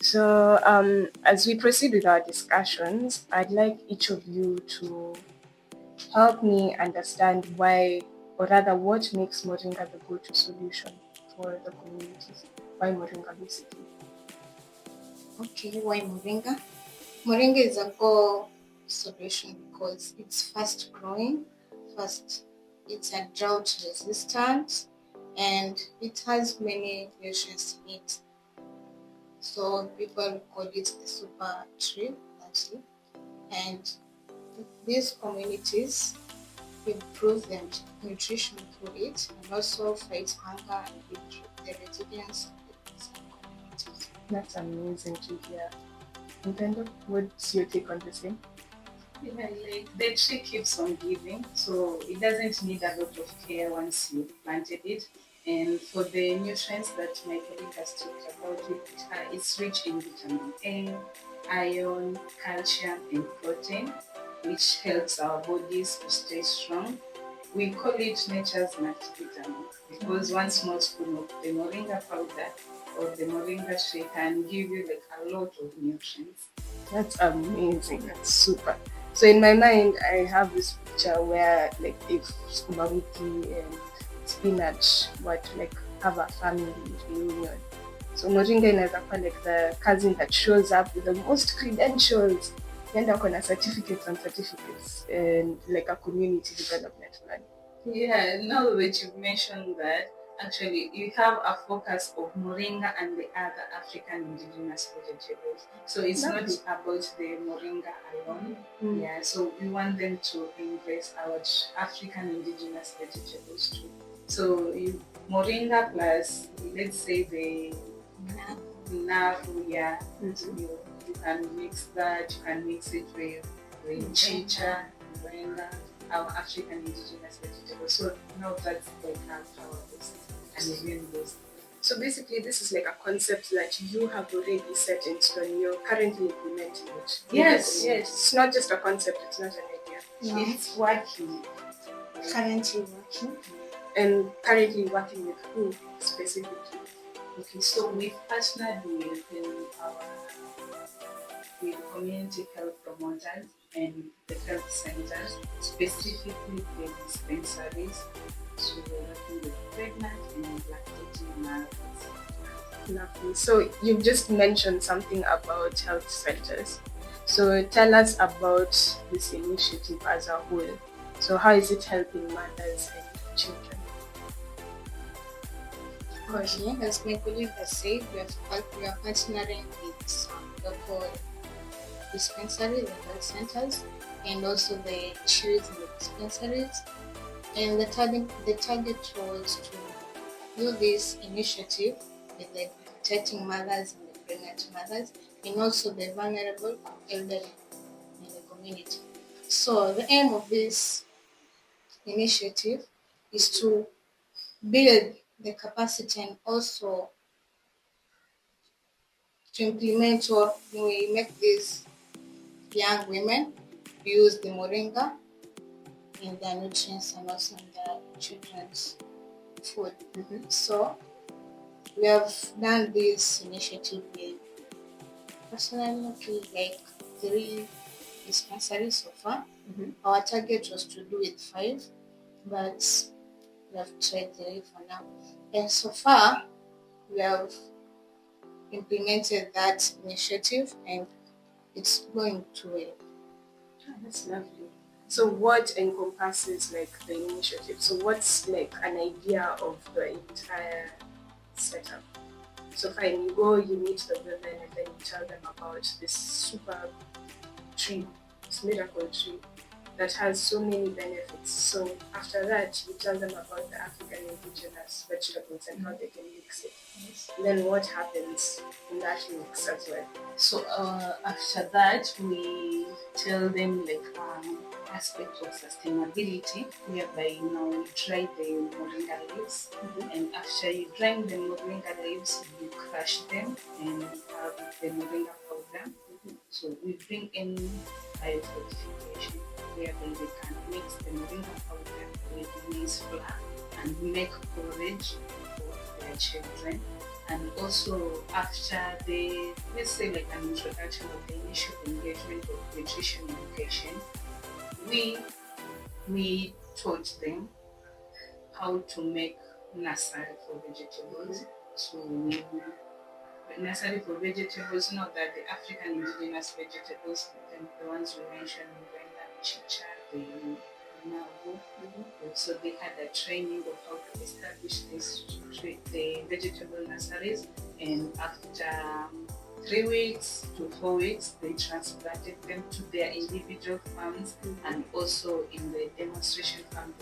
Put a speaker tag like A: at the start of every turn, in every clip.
A: So, as we proceed with our discussions, I'd like each of you to help me understand why, or rather, what makes Moringa the go-to solution for the communities. Why Moringa, basically?
B: Okay, why Moringa? Moringa is a go solution because it's fast growing, fast, it's a drought resistant, and it has many nutrients in it. So people call it the super tree, actually. And these communities improve their nutrition through it and also fight hunger and build the resilience of the communities.
A: That's amazing to hear. Nintendo, what's your take on the same?
C: Yeah, like the tree keeps on giving, so it doesn't need a lot of care once you planted it. And for the nutrients that my colleague has talked about, it's rich in vitamin A, iron, calcium, and protein, which helps our bodies to stay strong. We call it nature's multivitamin because one small spoon of the moringa powder or the moringa shake can give you like a lot of nutrients.
A: That's amazing. That's super. So in my mind, I have this picture where, like, if sukuma wiki and spinach were to like have a family reunion. So Moringa inaweza kuwa like the cousin that shows up with the most credentials. Then there are certificates and certificates and like a community development plan.
C: Yeah, now that you've mentioned that, actually, you have a focus of moringa and the other African indigenous vegetables. So it's not about the moringa alone. Yeah, so we want them to embrace our African indigenous vegetables too. So moringa plus, let's say the navu, yeah, you can mix that, you can mix it with chicha, moringa, our African indigenous vegetables. So now that's like our list and even those.
A: So basically, this is like a concept that you have already set in stone. You're currently implementing it.
C: Yes.
A: It's not just a concept. It's not an idea.
B: No.
C: It's working.
B: Currently working.
A: And currently working with who specifically?
C: Okay, so we've partnered with community health promoters and the health centers, specifically the dispensaries. So we're working with pregnant and lactating mothers.
A: Lovely. So you've just mentioned something about health centers. So tell us about this initiative as a whole. So how is it helping mothers and children?
B: Okay, as my colleague has said, we are partnering with some local dispensaries and health centers and also the chews in the dispensaries. And the target was to do this initiative with the protecting mothers and the pregnant mothers and also the vulnerable elderly in the community. So the aim of this initiative is to build the capacity and also to implement or we make these young women use the moringa in their nutrients and also in their children's food. So we have done this initiative with personally like 3 dispensaries so far. Our target was to do it 5, but we have tried 3 for now. And so far we have implemented that initiative and it's going to well.
A: That's lovely. So what encompasses like the initiative? So what's like an idea of the entire setup? So fine, you go, you meet the women and then you tell them about this super tree, this miracle tree that has so many benefits. So after that, you tell them about the African indigenous vegetables and how they can mix it. Then what happens in that mix as well?
C: So after that, we tell them like aspect of sustainability, whereby we dry the moringa leaves, and after you dry the moringa leaves, you crush them and have the moringa powder. So we bring in biofortification, whereby they can mix the moringa powder with maize flour and make porridge for their children. And also after the, let's say like an introduction of the initial engagement of nutrition education, we we taught them how to make nursery for vegetables. So we nursery for vegetables, not that the African indigenous vegetables, the ones we mentioned, Moringa, chicha, the mango. So they had a training of how to establish the vegetable nurseries, and after 3 weeks to 4 weeks, they transplanted them to their individual farms and also in the demonstration farm.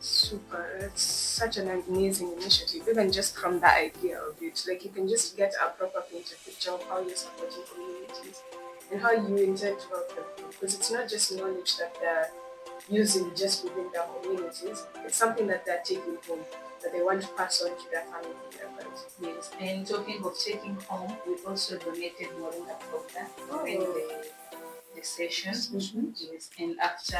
A: Super. It's such an amazing initiative, even just from the idea of it. Like, you can just get a proper picture of how you're supporting communities and how you intend to help them. Because it's not just knowledge that they're using just within their communities, it's something that they're taking home, that they want to pass on to their family members.
C: Yes, and talking of taking home, we also donated Moringa powder during the session. Yes, and after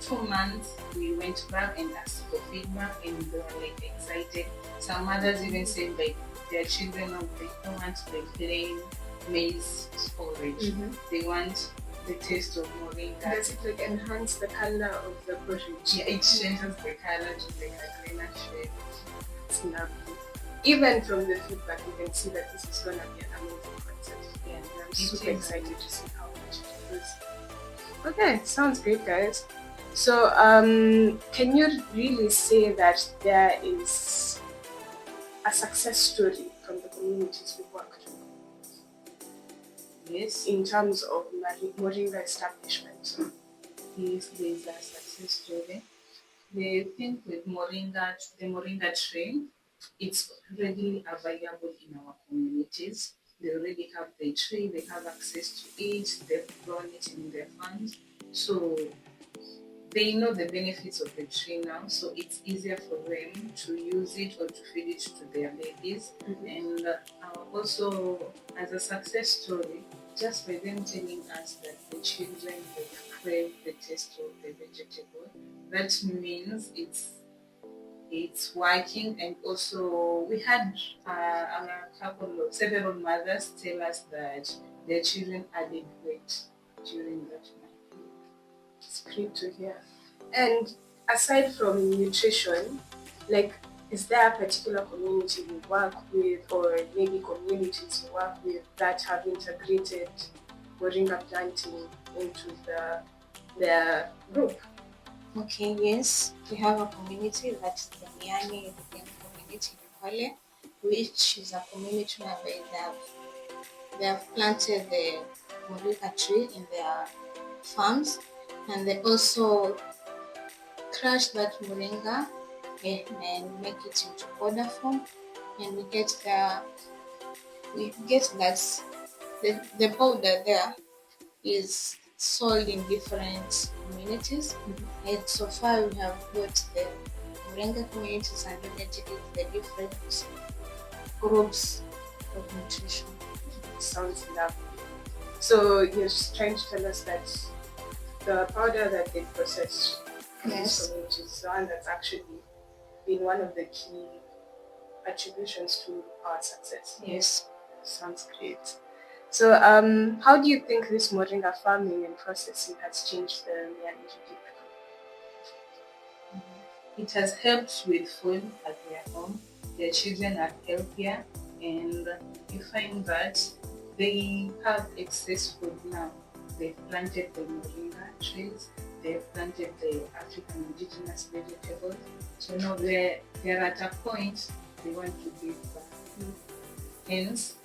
C: 2 months, we went back and asked for feedback, and they were like excited. Some mothers even said like their children they don't want the plain maize porridge. They want the taste of Moringa.
A: Does it like enhance the color of the porridge?
C: Yeah, it changes the color to like a greener shade.
A: It's lovely. Even from the feedback, you can see that this is going to be an amazing concept.
C: Yeah,
A: And I'm super excited to see how much it is. Okay, sounds great, guys. So, can you really say that there is a success story from the communities we worked with?
C: Yes,
A: In terms of Moringa establishment.
C: yes, there's a success story. The thing with Moringa, the Moringa tree, it's readily available in our communities. They already have the tree, they have access to it, they've grown it in their farms. So they know the benefits of the tree now, so it's easier for them to use it or to feed it to their babies. And also, as a success story, just by them telling us that the children they crave the taste of the vegetable, that means it's working. And also, we had several mothers tell us that their children added weight during that time.
A: It's great to hear. And aside from nutrition, like, is there a particular community you work with, or maybe communities you work with that have integrated Moringa planting into their group?
B: Okay, yes, we have a community, that's the Miani community in Kwale, which is a community where they have planted the Moringa tree in their farms, and they also crush that Moringa and make it into powder form, and we get that the powder there is sold in different communities. And so far we have got the Moringa communities and donated it to the different groups of nutrition.
A: Sounds lovely. So you're just trying to tell us that the powder that they process in these
B: Yes.
A: communities is the one that's actually been one of the key attributions to our success.
B: Yes.
A: Sounds great. So, how do you think this Moringa farming and processing has changed the Miani people?
C: It has helped with food at their home. Their children are healthier, and you find that they have excess food now. They've planted the Moringa trees, they've planted the African indigenous vegetables. So now they're at a point they want to give back. Hence,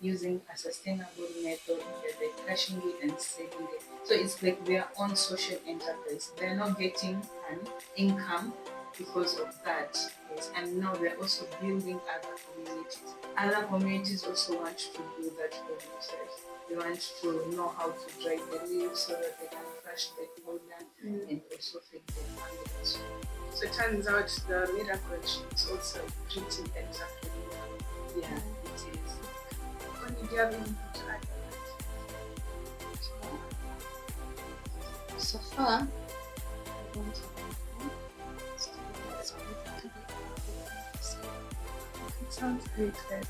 C: using a sustainable method where they're crushing it and selling it. So it's like their own social enterprise. They're not getting an income because of that. Yes. And now they're also building other communities. Other communities also want to do that for themselves. They want to know how to dry the leaves so that they can crush the powder and also feed their families.
A: So it turns out the miracle is also pretty exactly.
C: Yeah, it is.
A: Connie, do you have anything to add?
B: So far, I don't have anything.
A: Sounds great. Then.